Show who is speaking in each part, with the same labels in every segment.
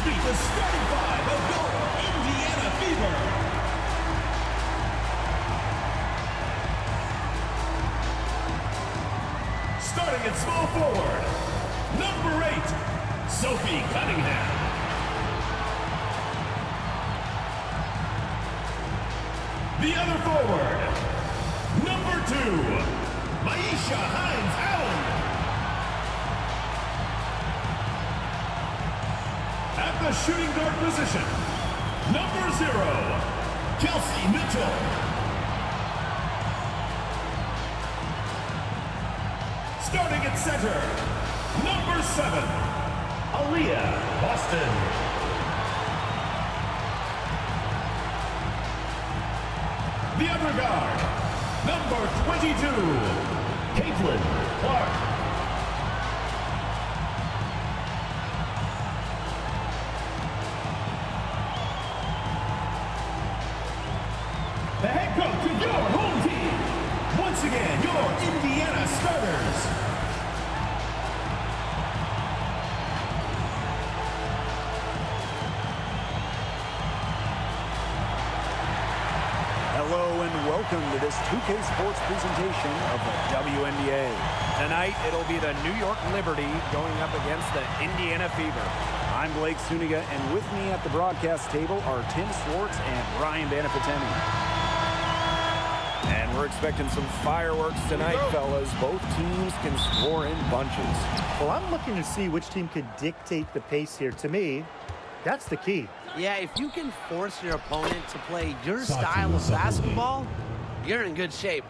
Speaker 1: meet the starting five of your Indiana Fever. Starting at small forward, number 8, Sophie Cunningham. The other forward, number 2, Maisha Hines-Allen. At the shooting guard position, number 0, Kelsey Mitchell. Starting at center, number 7, Aaliyah Boston. The other guard, number 22, Caitlin Clark. The head coach of your home team. Once again, your Indiana starters.
Speaker 2: Hello and welcome to this 2K Sports presentation of the WNBA.
Speaker 3: Tonight, it'll be the New York Liberty going up against the Indiana Fever.
Speaker 2: I'm Blake Suniga, and with me at the broadcast table are Tim Swartz and Ryan Banafitemi. And we're expecting some fireworks tonight, fellas. Both teams can score in bunches.
Speaker 4: Well, I'm looking to see which team could dictate the pace here. To me, that's the key.
Speaker 5: Yeah, if you can force your opponent to play your style of basketball, you're in good shape.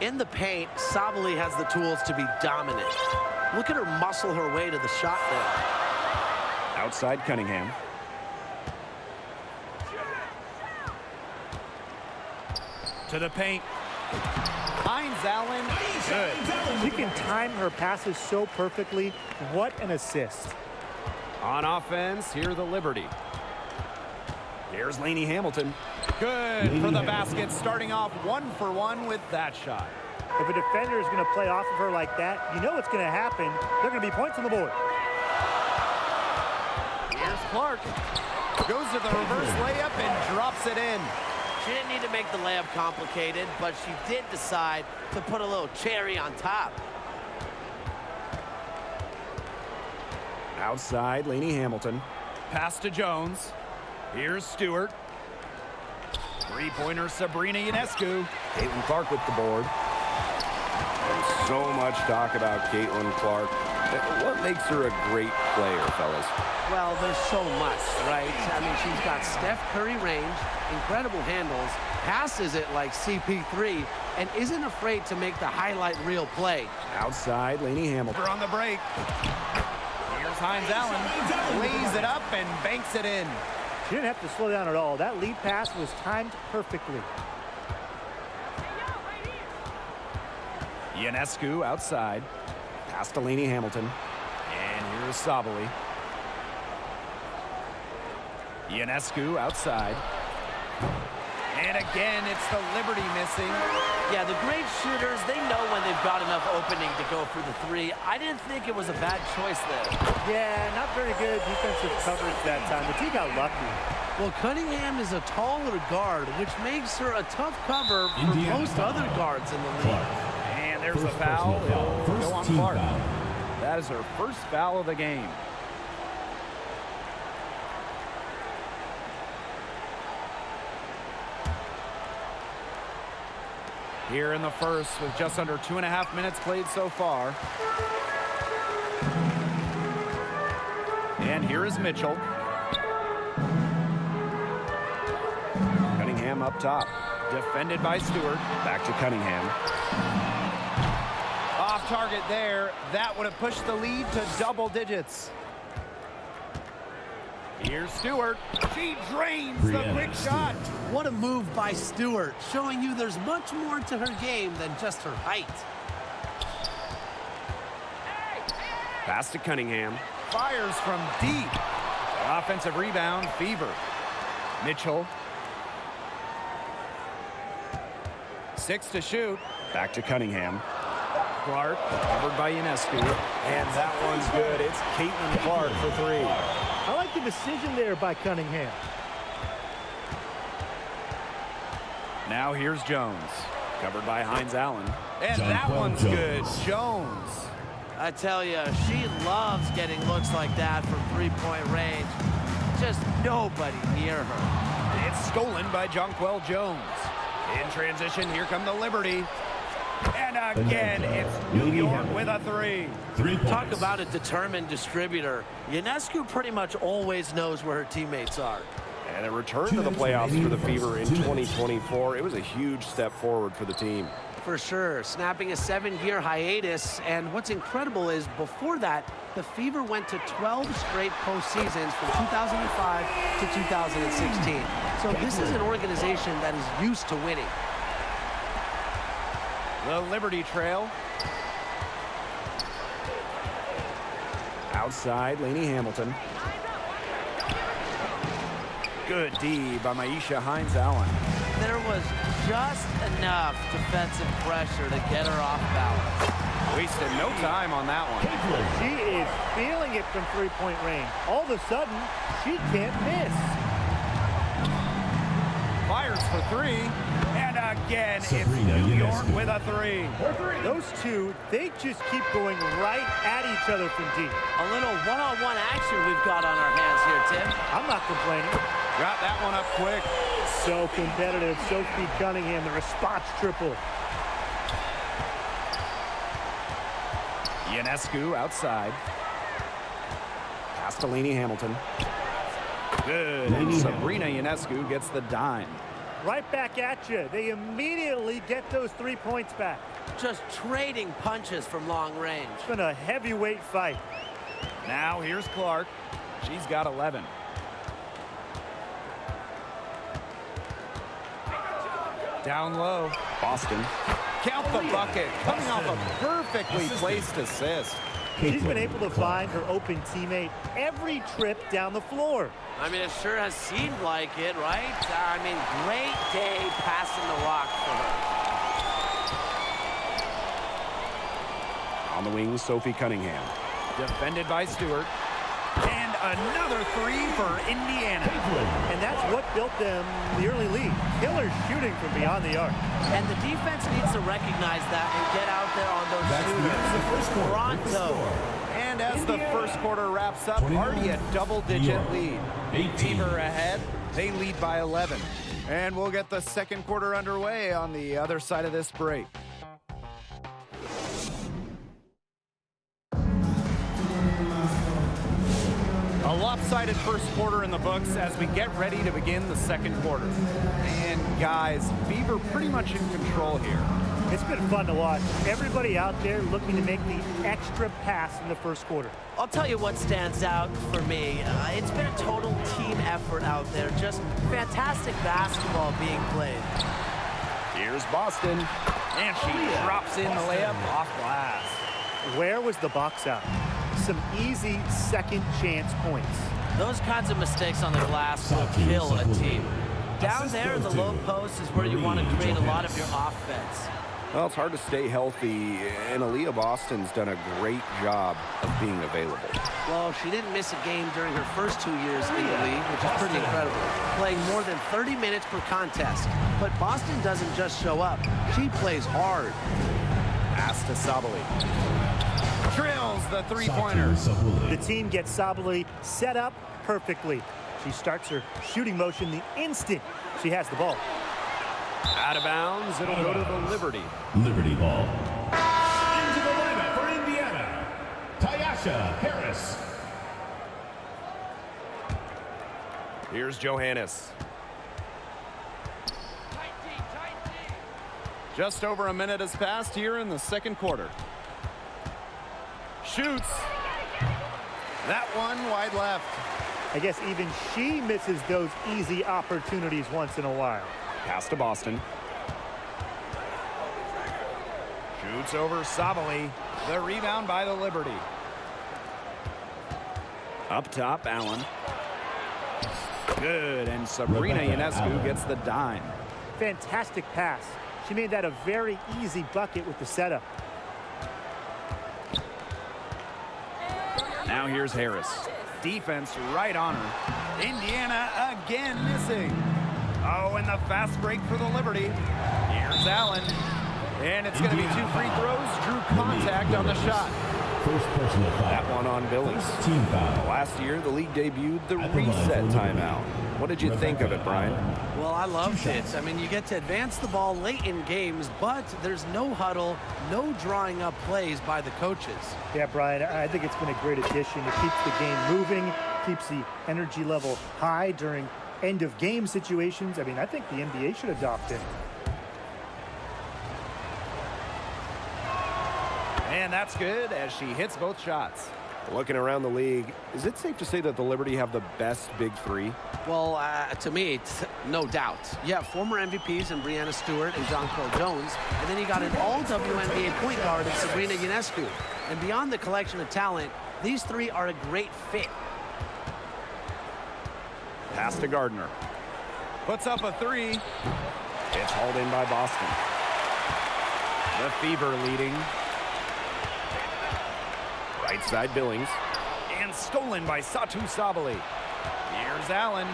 Speaker 5: In the paint, Sabali has the tools to be dominant. Look at her muscle her way to the shot there.
Speaker 2: Outside Cunningham.
Speaker 3: To the paint. Hines-Allen, good.
Speaker 4: She can time her passes so perfectly. What an assist.
Speaker 3: On offense, here the Liberty.
Speaker 2: Here's Lainey Hamilton.
Speaker 3: Good for the basket, starting off 1 for 1 with that shot.
Speaker 4: If a defender is going to play off of her like that, you know what's going to happen. There are going to be points on the board.
Speaker 3: Here's Clark. Goes to the reverse layup and drops it in.
Speaker 5: She didn't need to make the layup complicated, but she did decide to put a little cherry on top.
Speaker 2: Outside, Lainey Hamilton.
Speaker 3: Pass to Jones. Here's Stewart. Three-pointer Sabrina Ionescu.
Speaker 2: Caitlin Clark with the board. There's so much talk about Caitlin Clark. What makes her a great player, fellas?
Speaker 5: Well, there's so much, right? I mean, she's got Steph Curry range, incredible handles, passes it like CP3, and isn't afraid to make the highlight reel play.
Speaker 2: Outside, Lainey Hamilton.
Speaker 3: We're on the break. Here's Hines-Allen. Lays it up and banks it in.
Speaker 4: She didn't have to slow down at all. That lead pass was timed perfectly.
Speaker 2: Ionescu outside. Pass to Lainey Hamilton.
Speaker 3: And here's Sabali. Ionescu outside. And again, it's the Liberty missing.
Speaker 5: Yeah, the great shooters, they know when they've got enough opening to go for the three. I didn't think it was a bad choice there.
Speaker 4: Yeah, not very good defensive coverage that time. The team got lucky.
Speaker 5: Well, Cunningham is a taller guard, which makes her a tough cover for most other guards in the league.
Speaker 3: And there's a foul. It'll go on Clark. That is her first foul of the game. Here in the first with just under 2.5 minutes played so far. And here is Mitchell.
Speaker 2: Cunningham up top.
Speaker 3: Defended by Stewart.
Speaker 2: Back to Cunningham.
Speaker 3: Off target there. That would have pushed the lead to double digits. Here's Stewart. She drains the quick shot.
Speaker 5: What a move by Stewart, showing you there's much more to her game than just her height.
Speaker 2: Pass to Cunningham.
Speaker 3: Fires from deep. Offensive rebound, Fever. Mitchell. 6 to shoot.
Speaker 2: Back to Cunningham.
Speaker 3: Clark, covered by Ionescu.
Speaker 2: And that one's good. It's Caitlin Clark for 3.
Speaker 4: I like the decision there by Cunningham.
Speaker 3: Now here's Jones. Covered by Hines Allen. And
Speaker 1: John
Speaker 3: that
Speaker 1: Paul
Speaker 3: one's
Speaker 1: Jones.
Speaker 3: good. Jones.
Speaker 5: I tell you, she loves getting looks like that from three-point range. Just nobody near her.
Speaker 3: It's stolen by Jonquel Jones. In transition, here come the Liberty. And again, it's New York with a three.
Speaker 1: 3 points.
Speaker 5: Talk about a determined distributor. Ionescu pretty much always knows where her teammates are.
Speaker 2: And a return to the playoffs for the Fever in 2024. It was a huge step forward for the team.
Speaker 5: For sure, snapping a 7-year hiatus. And what's incredible is before that, the Fever went to 12 straight postseasons from 2005 to 2016. So this is an organization that is used to winning.
Speaker 3: The Liberty trail.
Speaker 2: Outside, Lainey Hamilton. Good D by Maisha Hines Allen.
Speaker 5: There was just enough defensive pressure to get her off balance.
Speaker 3: Wasted no time on that one.
Speaker 4: She is feeling it from three-point range. All of a sudden, she can't miss.
Speaker 3: Fires for three. And again,
Speaker 1: Sabrina
Speaker 3: it's New York
Speaker 1: Ionescu.
Speaker 3: with a three.
Speaker 4: Those two, they just keep going right at each other from deep.
Speaker 5: A little one-on-one action we've got on our hands here, Tim.
Speaker 4: I'm not complaining.
Speaker 3: Got that one up quick.
Speaker 4: So competitive. Sophie Cunningham, the response triple.
Speaker 2: Ionescu outside. Pass to Lainey Hamilton.
Speaker 3: Good. And Sabrina Ionescu gets the dime.
Speaker 4: Right back at you. They immediately get those 3 points back.
Speaker 5: Just trading punches from long range.
Speaker 4: It's been a heavyweight fight.
Speaker 3: Now here's Clark. She's got 11. Down low.
Speaker 2: Boston.
Speaker 3: Count the bucket. Coming off a perfectly placed assist.
Speaker 4: She's been able to find her open teammate every trip down the floor.
Speaker 5: I mean, it sure has seemed like it, right? I mean, great day passing the rock for her.
Speaker 2: On the wing, Sophie Cunningham.
Speaker 3: Defended by Stewart. And another three for Indiana.
Speaker 4: And that's what built them the early lead. Killer shooting from beyond the arc.
Speaker 5: And the defense needs to recognize that and get out there on those
Speaker 1: That's the end of the first quarter.
Speaker 5: Pronto.
Speaker 3: And as the first quarter wraps up, already a double-digit lead.
Speaker 1: 18.
Speaker 3: Fever ahead. They lead by 11. And we'll get the second quarter underway on the other side of this break. A lopsided first quarter in the books as we get ready to begin the second quarter. And guys, Fever pretty much in control here.
Speaker 4: It's been fun to watch. Everybody out there looking to make the extra pass in the first quarter.
Speaker 5: I'll tell you what stands out for me. It's been a total team effort out there. Just fantastic basketball being played.
Speaker 2: Here's Boston.
Speaker 3: And she drops in the layup off glass.
Speaker 4: Where was the box out? Some easy second chance points.
Speaker 5: Those kinds of mistakes on the glass will kill a team. Down there in the low post is where you want to create a lot of your offense.
Speaker 2: Well, it's hard to stay healthy, and Aaliyah Boston's done a great job of being available.
Speaker 5: Well, she didn't miss a game during her first 2 years in the league, which is pretty incredible. Playing more than 30 minutes per contest. But Boston doesn't just show up. She plays hard.
Speaker 3: Pass to Sabali. Drills the three-pointer.
Speaker 4: The team gets Sabali set up perfectly. She starts her shooting motion the instant she has the ball.
Speaker 3: Out of bounds, it'll go to the Liberty.
Speaker 1: Liberty ball. Into the lineup for Indiana, Tyasha Harris.
Speaker 2: Here's Johannes.
Speaker 3: Just over a minute has passed here in the second quarter. Shoots. That one wide left.
Speaker 4: I guess even she misses those easy opportunities once in a while.
Speaker 2: Pass to Boston.
Speaker 3: Shoots over Sabali. The rebound by the Liberty.
Speaker 2: Up top, Allen. Good, and Sabrina Ionescu gets the dime.
Speaker 4: Fantastic pass. She made that a very easy bucket with the setup.
Speaker 2: Now here's Harris.
Speaker 3: Defense right on her. Indiana again missing. Oh, and the fast break for the Liberty. Here's Allen. And it's going to be 2 free throws. Drew contact on the shot.
Speaker 1: First personal foul.
Speaker 2: That one on Billings.
Speaker 1: Team foul.
Speaker 2: Last year, the league debuted the reset timeout. What did you think of it, Brian?
Speaker 5: Well, I loved it. I mean, you get to advance the ball late in games, but there's no huddle, no drawing up plays by the coaches.
Speaker 4: Yeah, Brian, I think it's been a great addition. It keeps the game moving, keeps the energy level high during end-of-game situations. I mean, I think the NBA should adopt it.
Speaker 3: And that's good as she hits both shots.
Speaker 2: Looking around the league, is it safe to say that the Liberty have the best big three?
Speaker 5: Well, to me, it's no doubt. You have former MVPs in Breanna Stewart and Jonquel Jones, and then you got an all-WNBA point guard in Sabrina Ionescu. And beyond the collection of talent, these three are a great fit.
Speaker 2: Pass to Gardner.
Speaker 3: Puts up a 3.
Speaker 2: It's hauled in by Boston.
Speaker 3: The Fever leading.
Speaker 2: Right side Billings.
Speaker 3: And stolen by Satu Sabali. Here's Allen.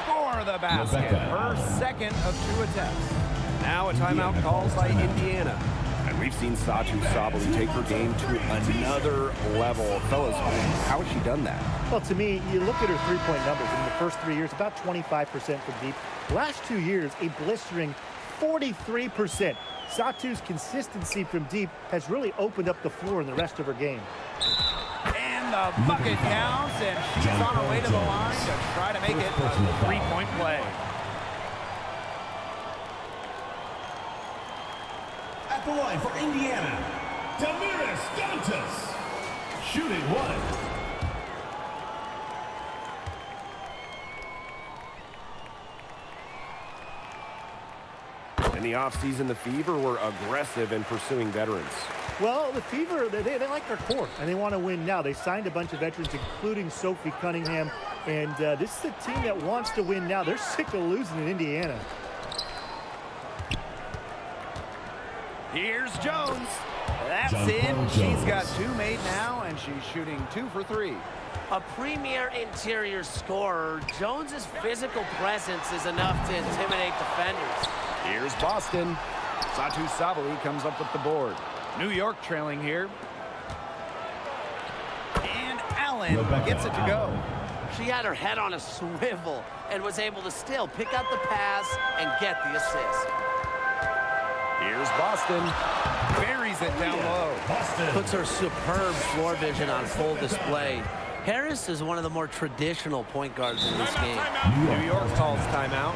Speaker 3: Score the basket. Her second of 2 attempts.
Speaker 2: Now a timeout called by Indiana. And we've seen Satu Sabali take her game to another level. Fellas, how has she done that?
Speaker 4: Well, to me, you look at her three-point numbers in the first 3 years, about 25% from deep. Last 2 years, a blistering 43%. Satu's consistency from deep has really opened up the floor in the rest of her game.
Speaker 3: And the bucket counts, and she's on her way to the line to try to make it a 3-point play.
Speaker 1: At the line for Indiana, Damaris Dantas. Shooting 1.
Speaker 2: In the offseason, the Fever were aggressive in pursuing veterans.
Speaker 4: Well, the Fever, they like their core, and they want to win now. They signed a bunch of veterans, including Sophie Cunningham, and this is a team that wants to win now. They're sick of losing in Indiana.
Speaker 3: Here's Jones. That's in. She's got 2 made now, and she's shooting 2 for 3.
Speaker 5: A premier interior scorer, Jones's physical presence is enough to intimidate defenders.
Speaker 3: Here's Boston. Satu Sabali comes up with the board. New York trailing here. And Allen gets it to go.
Speaker 5: She had her head on a swivel and was able to still pick out the pass and get the assist.
Speaker 3: Here's Boston. Buries it down low.
Speaker 5: Puts her superb floor vision on full display. Harris is one of the more traditional point guards in this game.
Speaker 3: New York calls timeout.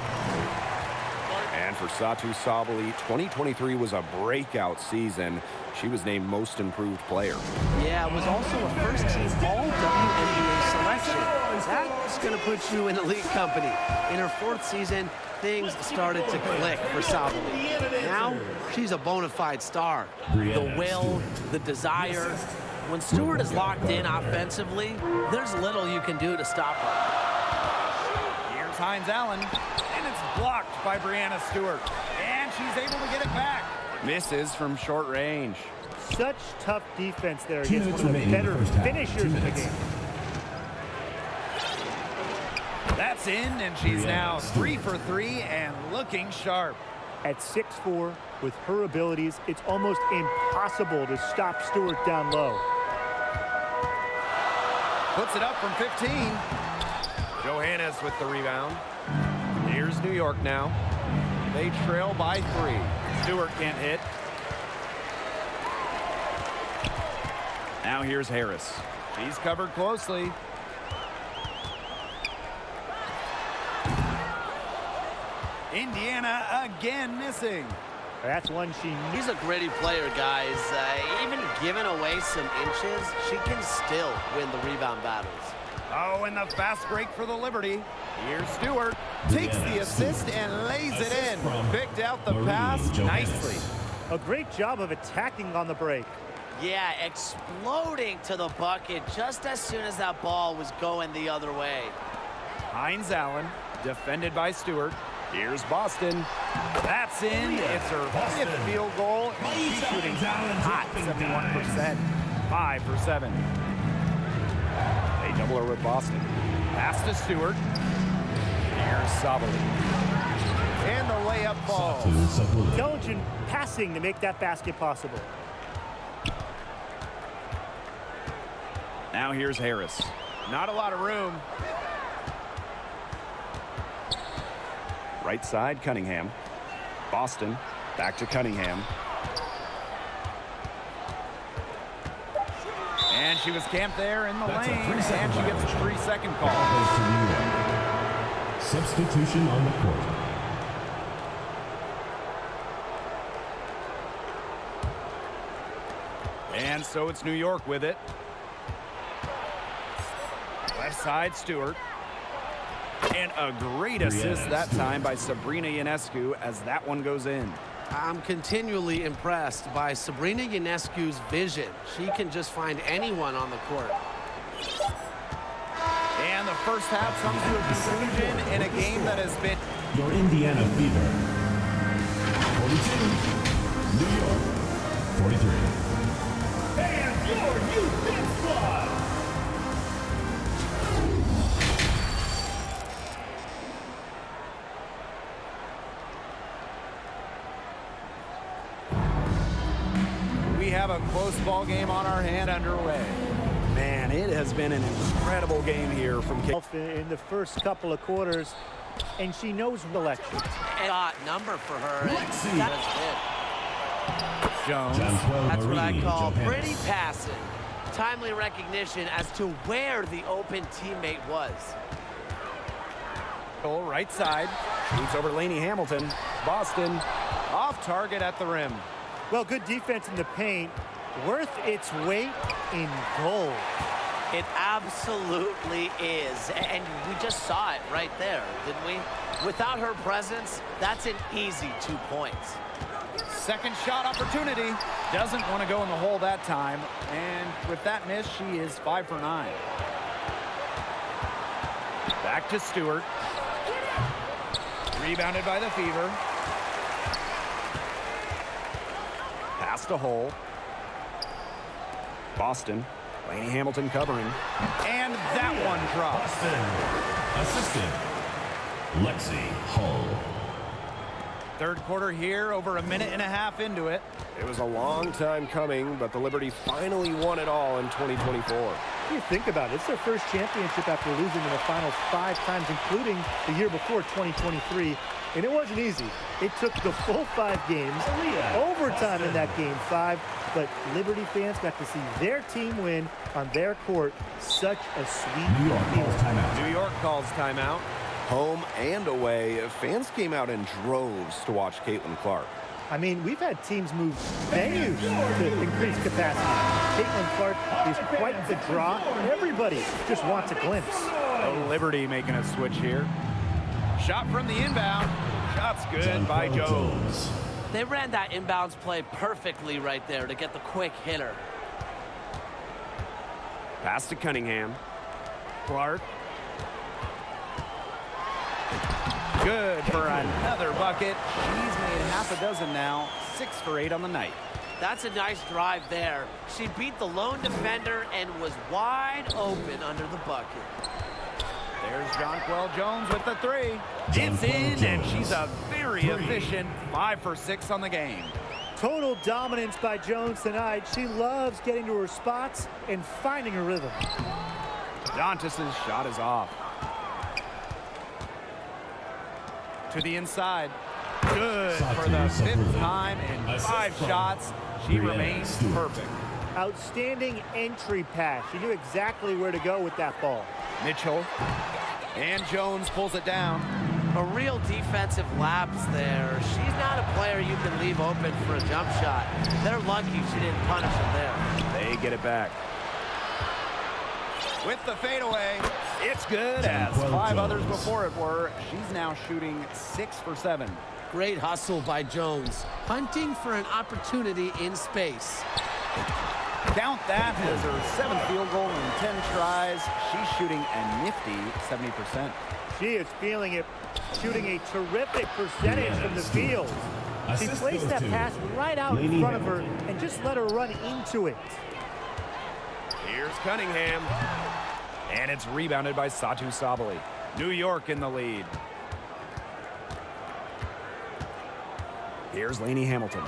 Speaker 2: And for Satu Sabali, 2023 was a breakout season. She was named Most Improved Player.
Speaker 5: Yeah, it was also a first-team All-WNBA selection. That's going to put you in elite company. In her 4th season, things started to click for Sabali. Now, she's a bona fide star. The will, the desire. When Stewart is locked in offensively, there's little you can do to stop her.
Speaker 3: Here's Hines Allen, and it's blocked by Breanna Stewart. And she's able to get it back. Misses from short range.
Speaker 4: Such tough defense there against one of the better finishers in the game.
Speaker 3: That's in, and she's now 3 for 3 and looking sharp.
Speaker 4: At 6'4", with her abilities, it's almost impossible to stop Stewart down low.
Speaker 3: Puts it up from 15. Johannes with the rebound. Here's New York now. They trail by 3. Stewart can't hit. Now here's Harris. He's covered closely. Indiana again missing.
Speaker 4: That's one she needs.
Speaker 5: He's a gritty player, guys. Even giving away some inches, she can still win the rebound battles.
Speaker 3: Oh, and the fast break for the Liberty. Here's Stewart. Takes the assist and lays it in. Picked out the pass nicely.
Speaker 4: A great job of attacking on the break.
Speaker 5: Yeah, exploding to the bucket just as soon as that ball was going the other way.
Speaker 3: Hines Allen, defended by Stewart. Here's Boston. That's in. It's her 5th field goal. And she's shooting hot, 71%. 5 for 7. They double
Speaker 2: similar with Boston.
Speaker 3: Pass to Stewart. Here's Sabali. And the layup falls.
Speaker 4: Intelligent passing to make that basket possible.
Speaker 2: Now here's Harris.
Speaker 3: Not a lot of room.
Speaker 2: Right side, Cunningham. Boston, back to Cunningham.
Speaker 3: And she was camped there in the lane, and she gets a 3-second call.
Speaker 1: Substitution on the court.
Speaker 3: And so it's New York with it. Left side, Stewart. And a great assist that time by Sabrina Ionescu as that one goes in.
Speaker 5: I'm continually impressed by Sabrina Ionescu's vision. She can just find anyone on the court.
Speaker 3: And the first half comes to a conclusion in a game that has been...
Speaker 1: Your Indiana Fever. 42. New York. 43. And your youth squad.
Speaker 3: We have a close ball game on our hand underway.
Speaker 2: Man, it has been an incredible game here from Kate.
Speaker 4: In the first couple of quarters, and she knows the lecture.
Speaker 5: Shot number for her.
Speaker 1: Lexi.
Speaker 5: That's it.
Speaker 3: Jones.
Speaker 5: That's what I call pretty passing. Timely recognition as to where the open teammate was.
Speaker 3: Right side.
Speaker 2: Shoots over Lainey Hamilton. Boston.
Speaker 3: Off target at the rim.
Speaker 4: Well, good defense in the paint, worth its weight in gold.
Speaker 5: It absolutely is. And we just saw it right there, didn't we? Without her presence, that's an easy 2 points.
Speaker 3: Second shot opportunity. Doesn't want to go in the hole that time. And with that miss, she is 5 for 9. Back to Stewart. Rebounded by the Fever.
Speaker 2: Pass to Hull. Boston. Lainey Hamilton covering.
Speaker 3: And that one drops.
Speaker 1: Boston. Assistant. Lexi Hull.
Speaker 3: Third quarter here, over a minute and a half into it.
Speaker 2: It was a long time coming, but the Liberty finally won it all in 2024.
Speaker 4: You think about it, it's their first championship after losing in the finals 5 times, including the year before, 2023. And it wasn't easy. It took the full 5 games, overtime in that game 5, but Liberty fans got to see their team win on their court. Such a sweet
Speaker 1: New York calls
Speaker 4: feeling.
Speaker 1: timeout.
Speaker 3: New York calls timeout.
Speaker 2: Home and away, fans came out in droves to watch Caitlin Clark.
Speaker 4: I mean, we've had teams move venues to increase capacity. Caitlin Clark is quite the draw. Everybody just wants a glimpse.
Speaker 3: Oh, Liberty making a switch here. Shot from the inbound. Shot's good by Jones.
Speaker 5: They ran that inbounds play perfectly right there to get the quick hitter.
Speaker 2: Pass to Cunningham.
Speaker 3: Clark. Good for another bucket. She's made half a dozen now. 6 for 8 on the night.
Speaker 5: That's a nice drive there. She beat the lone defender and was wide open under the bucket.
Speaker 3: There's Jonquel Jones with the 3. It's in, and she's a very efficient 5 for 6 on the game.
Speaker 4: Total dominance by Jones tonight. She loves getting to her spots and finding her rhythm.
Speaker 3: Dantas' shot is off. To the inside. Good for the 5th time in 5 shots. She remains perfect.
Speaker 4: Outstanding entry pass. She knew exactly where to go with that ball.
Speaker 3: Mitchell. And Jones pulls it down.
Speaker 5: A real defensive lapse there. She's not a player you can leave open for a jump shot. They're lucky she didn't punish him there.
Speaker 2: They get it back.
Speaker 3: With the fadeaway, it's good as 5 others before it were. She's now shooting 6 for 7.
Speaker 5: Great hustle by Jones, hunting for an opportunity in space.
Speaker 3: Count that as her 7th field goal in 10 tries. She's shooting a nifty 70%.
Speaker 4: She is feeling it, shooting a terrific percentage from the field. She placed that pass right out in front of her and just let her run into it.
Speaker 2: Here's Cunningham.
Speaker 3: And it's rebounded by Satu Sabali. New York in the lead.
Speaker 2: Here's Lainey Hamilton.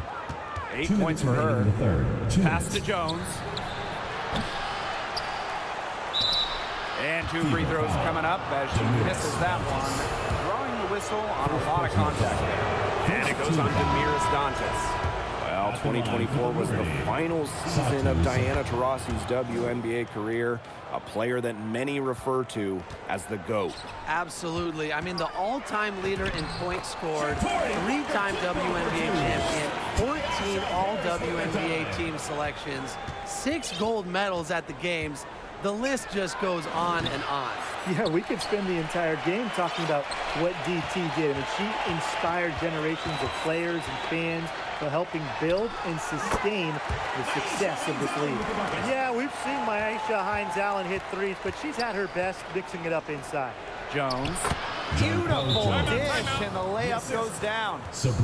Speaker 3: 8 points for her. Pass to Jones. And 2 free throws coming up as she misses that one. Drawing the whistle on a lot of contact there. And it goes on to Damiris Dantas.
Speaker 2: Well, 2024 was the final season of Diana Taurasi's WNBA career, a player that many refer to as the GOAT.
Speaker 5: Absolutely. I mean, the all-time leader in points scored, 3-time WNBA champion, 14 all-WNBA team selections, 6 gold medals at the games. The list just goes on and on.
Speaker 4: Yeah, we could spend the entire game talking about what DT did. I mean, she inspired generations of players and fans for helping build and sustain the success of this league. Yeah, we've seen Myisha Hines-Allen hit threes, but she's had her best mixing it up inside.
Speaker 3: Jones. Beautiful dish, and the layup goes down.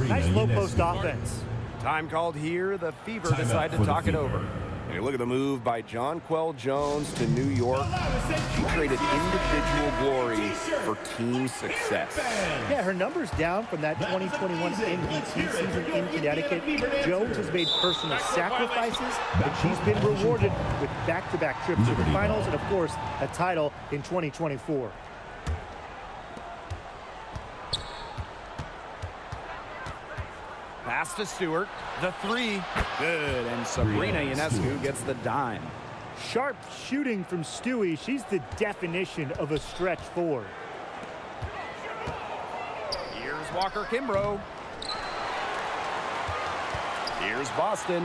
Speaker 4: Nice low-post offense.
Speaker 3: Time called here. The Fever decide to talk it over.
Speaker 2: Hey, look at the move by Jonquel Jones to New York. She traded individual glory for team success.
Speaker 4: Yeah, her numbers down from that 2021 MVP season in Connecticut. Jones has made personal sacrifices, but she's been rewarded with back-to-back trips to the finals and, of course, a title in 2024.
Speaker 3: Pass to Stewart. The 3. Good. And Sabrina Ionescu gets the dime.
Speaker 4: Sharp shooting from Stewie. She's the definition of a stretch 4.
Speaker 3: Here's Walker Kimbrough. Here's Boston.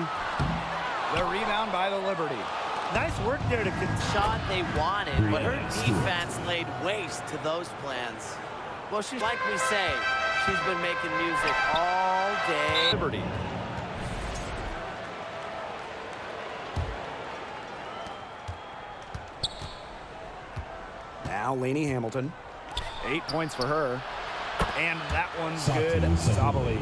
Speaker 3: The rebound by the Liberty.
Speaker 4: Nice work there to
Speaker 5: Shot they wanted, but her defense laid waste to those plans. Well, she's like we say, she's been making music all day.
Speaker 3: Liberty.
Speaker 2: Now Lainey Hamilton.
Speaker 3: 8 points for her. And that one's good. Sabali.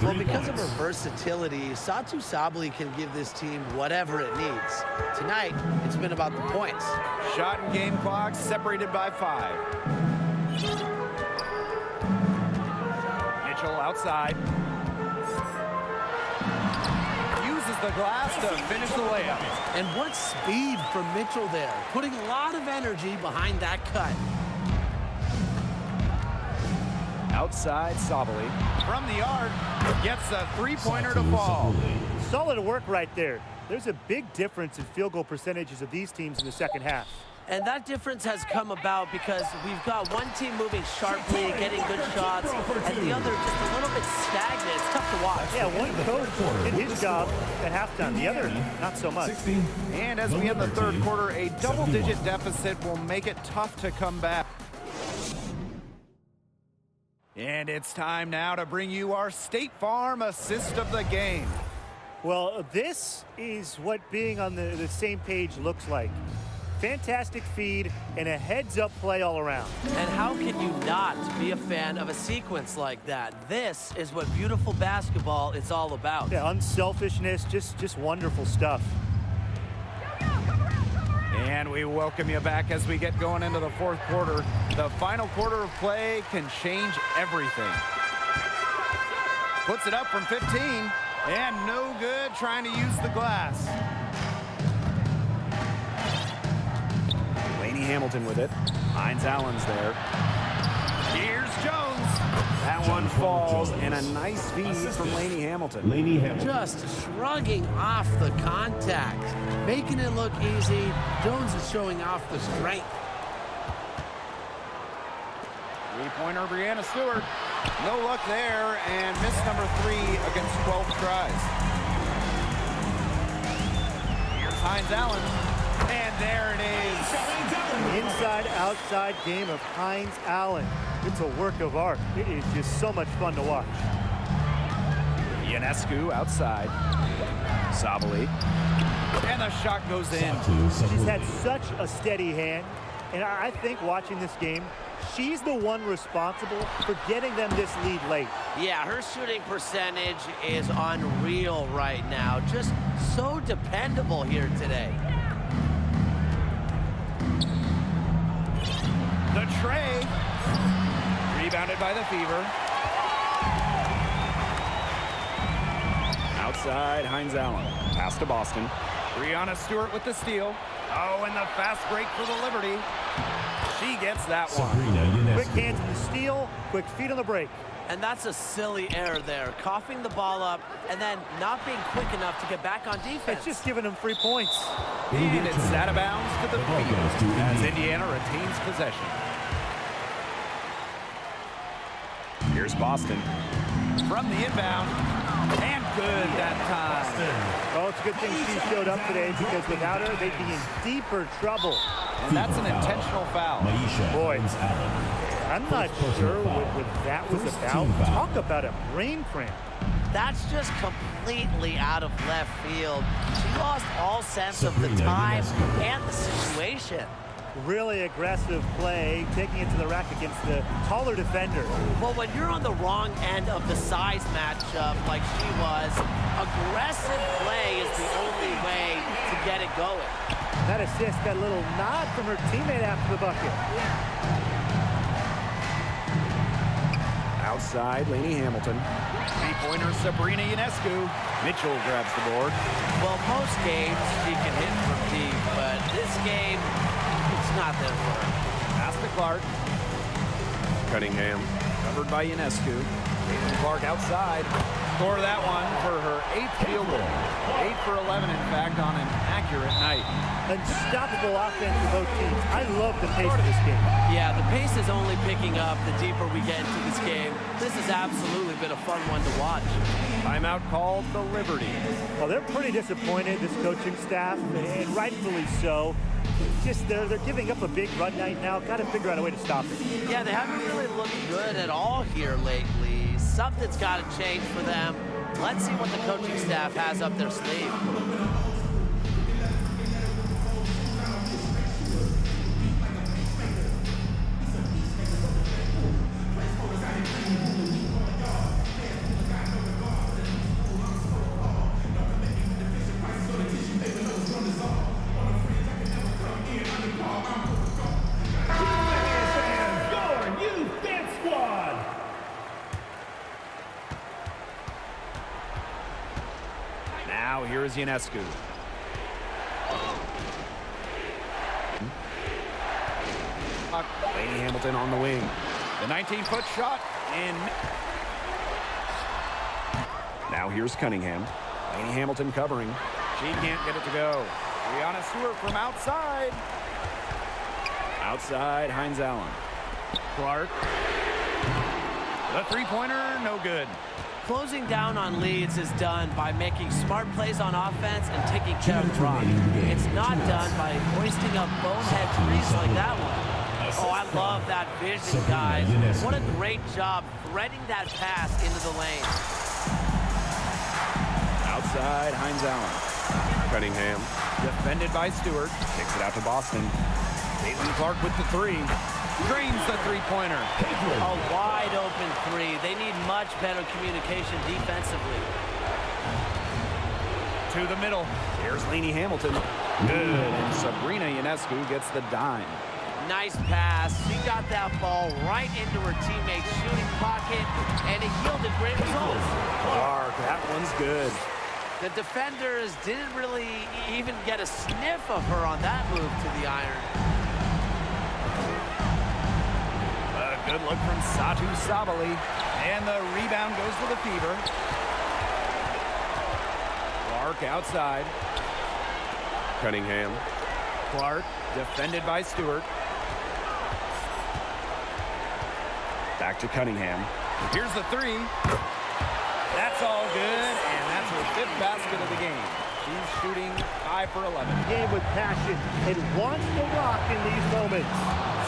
Speaker 5: Well, because of her versatility, Satu Sabali can give this team whatever it needs. Tonight, it's been about the points.
Speaker 3: Shot and game clock separated by 5. Mitchell outside. Uses the glass to finish the layup.
Speaker 5: And what speed from Mitchell there, putting a lot of energy behind that cut.
Speaker 3: Outside Sabali. From the arc, gets a 3-pointer to fall.
Speaker 4: Solid work right there. There's a big difference in field goal percentages of these teams in the second half.
Speaker 5: And that difference has come about because we've got one team moving sharply, getting good shots, and the other just a little bit stagnant. It's tough to watch.
Speaker 4: Yeah, one coach did his job at halftime. The other, not so much.
Speaker 3: And as we end the third quarter, a double-digit deficit will make it tough to come back. And it's time now to bring you our State Farm assist of the game.
Speaker 4: Well, this is what being on the same page looks like. Fantastic feed and a heads-up play all around.
Speaker 5: And how can you not be a fan of a sequence like that? This is what beautiful basketball is all about.
Speaker 4: Yeah, unselfishness, just wonderful stuff.
Speaker 3: And we welcome you back as we get going into the fourth quarter. The final quarter of play can change everything. Puts it up from 15, and no good trying to use the glass.
Speaker 2: Lainey Hamilton with it. Hines-Allen's there.
Speaker 3: Here's Jones.
Speaker 2: That one falls, and a nice feed from Lainey Hamilton.
Speaker 5: Just shrugging off the contact, making it look easy. Jones is showing off the strength.
Speaker 3: 3-pointer, Brianna Stewart. No luck there, and miss number 3 against 12 tries. Here's Hines-Allen, and there it is.
Speaker 4: Inside-outside game of Hines-Allen. It's a work of art. It is just so much fun to watch.
Speaker 3: Ionescu outside. Sabali. And the shot goes in.
Speaker 4: She's had such a steady hand, and I think watching this game, she's the one responsible for getting them this lead late.
Speaker 5: Yeah, her shooting percentage is unreal right now. Just so dependable here today.
Speaker 3: Rebounded by the Fever.
Speaker 2: Outside, Hines Allen. Pass to Boston.
Speaker 3: Breanna Stewart with the steal. Oh, and the fast break for the Liberty. She gets that one.
Speaker 4: Quick hands in the steal, quick feet on the break.
Speaker 5: And that's a silly error there. Coughing the ball up and then not being quick enough to get back on defense.
Speaker 4: It's just giving them 3 points.
Speaker 3: And it's out of bounds to the field as Indiana retains possession.
Speaker 2: Here's Boston.
Speaker 3: From the inbound. And good that time.
Speaker 4: Oh, it's a good thing she showed up today because without her, they'd be in deeper trouble.
Speaker 3: And that's an intentional foul.
Speaker 4: Boy, I'm not sure what that was about. Talk about a brain cramp.
Speaker 5: That's just completely out of left field. She lost all sense of the time and the situation.
Speaker 4: Really aggressive play, taking it to the rack against the taller defender.
Speaker 5: Well, when you're on the wrong end of the size matchup like she was, aggressive play is the only way to get it going.
Speaker 4: That assist got a little nod from her teammate after the bucket.
Speaker 2: Outside, Lainey Hamilton.
Speaker 3: Three-pointer Sabrina Ionescu.
Speaker 2: Mitchell grabs the board.
Speaker 5: Well, most games she can hit from deep, but this game, it's not there for her.
Speaker 3: Pass to Clark.
Speaker 2: Cunningham. Covered by Ionescu. Caitlin Clark outside.
Speaker 3: Score that one for her 8th field goal. 8 for 11, in fact, on an accurate night.
Speaker 4: Unstoppable offense for both teams. I love the pace of this game.
Speaker 5: Yeah, the pace is only picking up the deeper we get into this game. This has absolutely been a fun one to watch.
Speaker 3: Timeout called the Liberty.
Speaker 4: Well, they're pretty disappointed, this coaching staff, and rightfully so. Just they're giving up a big run night now. Got to figure out a way to stop it.
Speaker 5: Yeah, they haven't really looked good at all here lately. Something's got to change for them. Let's see what the coaching staff has up their sleeve.
Speaker 2: Now here is Ionescu. Lainey Hamilton on the wing.
Speaker 3: The 19-foot shot, and
Speaker 2: Now here's Cunningham. Lainey Hamilton covering.
Speaker 3: she can't get it to go. Breanna Stewart from outside.
Speaker 2: Outside, Hines Allen.
Speaker 3: Clark. The three-pointer, no good.
Speaker 5: Closing down on leads is done by making smart plays on offense and taking care of the rock. It's not done by hoisting up bonehead threes like that one. Oh, I love that vision, guys. What a great job threading that pass into the lane.
Speaker 2: Outside, Hines Allen. Cunningham.
Speaker 3: Defended by Stewart.
Speaker 2: Kicks it out to Boston.
Speaker 3: Caitlin Clark with the three. Drains the three-pointer.
Speaker 5: A wide open three. They need much better communication defensively.
Speaker 3: To the middle.
Speaker 2: Here's Lainey Hamilton. Good. And Sabrina Ionescu gets the dime.
Speaker 5: Nice pass. She got that ball right into her teammate's shooting pocket, and it yielded great results.
Speaker 2: Clark, that one's good.
Speaker 5: The defenders didn't really even get a sniff of her on that move to the iron.
Speaker 3: A good look from Satu Sabali. And the rebound goes to the Fever. Clark outside.
Speaker 2: Cunningham.
Speaker 3: Clark defended by Stewart.
Speaker 2: Back to Cunningham.
Speaker 3: Here's the three. That's all good, and that's her 5th basket of the game. She's shooting 5 for 11.
Speaker 4: Game with passion and wants to rock in these moments.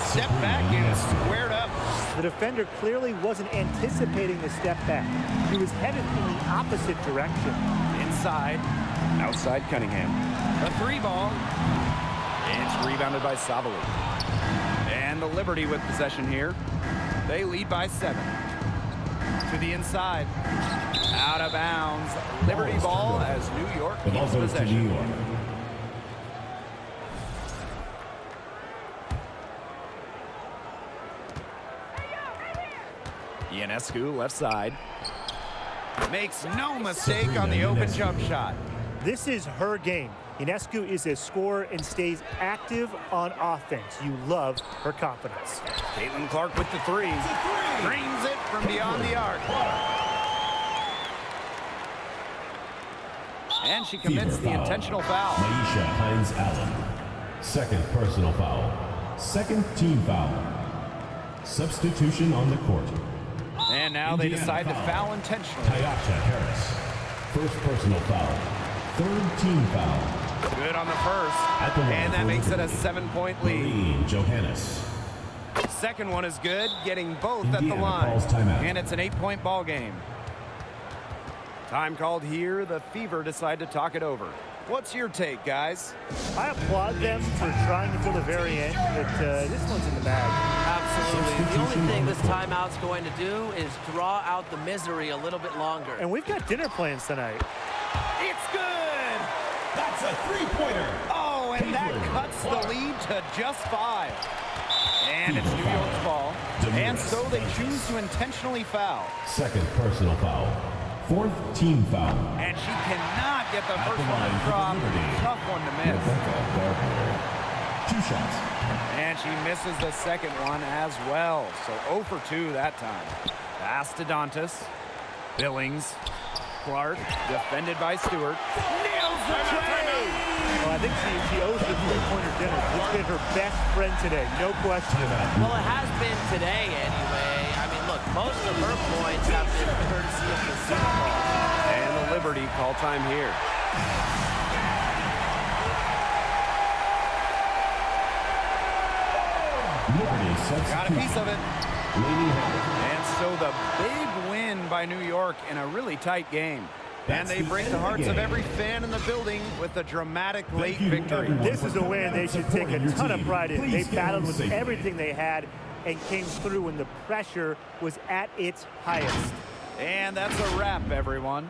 Speaker 3: Step back and squared up.
Speaker 4: The defender clearly wasn't anticipating the step back. He was headed in the opposite direction.
Speaker 3: Inside.
Speaker 2: Outside Cunningham.
Speaker 3: The three ball.
Speaker 2: It's rebounded by Sabali.
Speaker 3: And the Liberty with possession here. They lead by 7. To the inside. Out of bounds. Liberty ball as New York keeps possession. Ionescu, left side. Makes no mistake on the open jump shot.
Speaker 4: This is her game. Ionescu is a scorer and stays active on offense. You love her confidence.
Speaker 3: Caitlin Clark with the three. Drains it from beyond the arc. And she commits the intentional foul.
Speaker 1: Maisha Hines-Allen. Second personal foul. Second team foul. Substitution on the court.
Speaker 3: And now they decide to foul intentionally.
Speaker 1: Tyasha Harris. First personal foul. Third team foul.
Speaker 3: Good on the first.
Speaker 1: At the line
Speaker 3: And that
Speaker 1: for
Speaker 3: makes it a
Speaker 1: Liberty.
Speaker 3: 7-point lead.
Speaker 1: Marlene Johannes.
Speaker 3: Second one is good, getting both at the
Speaker 1: Indiana
Speaker 3: line.
Speaker 1: calls timeout.
Speaker 3: And it's an 8-point ball game. Time called here. The Fever decide to talk it over. What's your take, guys?
Speaker 4: I applaud them for trying until the very end, but this one's in the bag.
Speaker 5: Absolutely. The only thing this timeout's going to do is draw out the misery a little bit longer.
Speaker 4: And we've got dinner plans tonight.
Speaker 3: It's good!
Speaker 1: That's a three-pointer.
Speaker 3: Oh, and that cuts the lead to just 5. And it's New York's ball. And so they choose to intentionally foul.
Speaker 1: Second personal foul. Fourth team foul.
Speaker 3: And she cannot get the
Speaker 1: At
Speaker 3: first
Speaker 1: the
Speaker 3: one
Speaker 1: line
Speaker 3: to
Speaker 1: for
Speaker 3: drop.
Speaker 1: Liberty.
Speaker 3: Tough one to miss.
Speaker 1: Rebecca Gardner. 2 shots.
Speaker 3: And she misses the second one as well. So 0 for 2 that time. Pass to Dantas. Billings. Clark, defended by Stewart. Nails the tray!
Speaker 4: Well, I think she owes the three-pointer dinner. It's been her best friend today, no question.
Speaker 5: Well, it has been today anyway. I mean, look, most of her points have been courtesy of the Super Bowl.
Speaker 3: And the Liberty call time here.
Speaker 1: Liberty substitution.
Speaker 3: Got a piece of it.
Speaker 1: Lady Harris.
Speaker 3: And so the big win by New York in a really tight game. And
Speaker 1: That's
Speaker 3: they
Speaker 1: the
Speaker 3: break
Speaker 1: end
Speaker 3: the
Speaker 1: of the
Speaker 3: hearts of
Speaker 1: game.
Speaker 3: every fan in the building with a dramatic late
Speaker 1: Thank you,
Speaker 3: victory.
Speaker 1: everyone.
Speaker 4: This is a win they should take a ton of pride in. They
Speaker 1: Please get
Speaker 4: battled
Speaker 1: home
Speaker 4: with
Speaker 1: safely.
Speaker 4: everything they had and came through when the pressure was at its highest.
Speaker 3: And that's a wrap, everyone.